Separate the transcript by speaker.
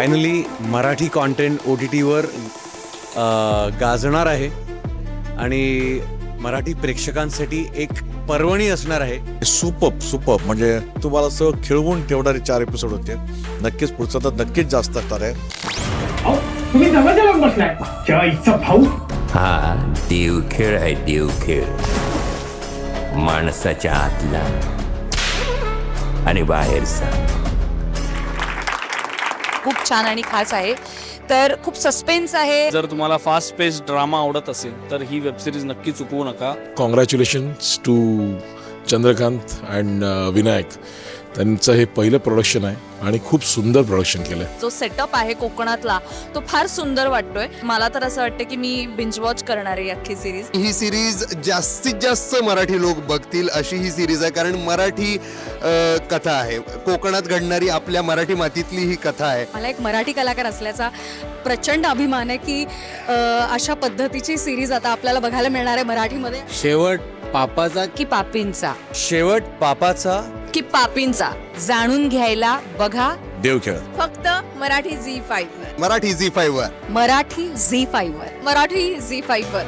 Speaker 1: Finally Marathi content OTTवर गाजणार आहे आणि मराठी प्रेक्षकांसाठी एक पर्वणी असणार आहे।
Speaker 2: सुपर म्हणजे तुम्हाला सगळं खिळवून ठेवणारे 4 एपिसोड होते। नक्कीच पुढचा तर नक्कीच जास्त असणार आहे।
Speaker 3: तुम्ही दरवाजा लावून बसलाय चाईचा भाऊ।
Speaker 4: हा देवखेळ आहे, देवखेळ माणसाच्या आतला आणि बाहेरचा।
Speaker 5: खूप छान आणि खास आहे, तर खूप सस्पेन्स आहे।
Speaker 6: जर तुम्हाला फास्ट पेस ड्रामा आवडत असेल तर ही वेब सिरीज नक्की चुकवू नका।
Speaker 7: Congratulations to Chandrakant and Vinayak, त्यांचं हे पहिलं प्रोडक्शन आहे आणि खूप सुंदर प्रोडक्शन केलं आहे।
Speaker 5: जो सेटअप आहे कोकणातला तो फार सुंदर वाटतोय मला, तर असं वाटतं की मी बिंज वॉच करणार आहे अख्खी सिरीज।
Speaker 8: ही सिरीज जास्तीत जास्त मराठी लोक बघतील अशी ही सिरीज आहे, कारण मराठी कथा आहे, कोकणात घडणारी आपल्या मराठी मातीतली ही कथा आहे।
Speaker 9: मला एक मराठी कलाकार असल्याचा प्रचंड अभिमान आहे की अशा पद्धतीची सिरीज आता आपल्याला बघायला मिळणार आहे मराठीमध्ये।
Speaker 1: शेवट पापाचा
Speaker 5: की पापींचा,
Speaker 1: शेवट पापाचा
Speaker 5: की पापींचा जाणून घ्यायला बघा
Speaker 2: देवखेळ
Speaker 9: फक्त मराठी झी 5 वर,
Speaker 8: मराठी झी 5 वर,
Speaker 9: मराठी झी 5 वर, मराठी झी 5 वर।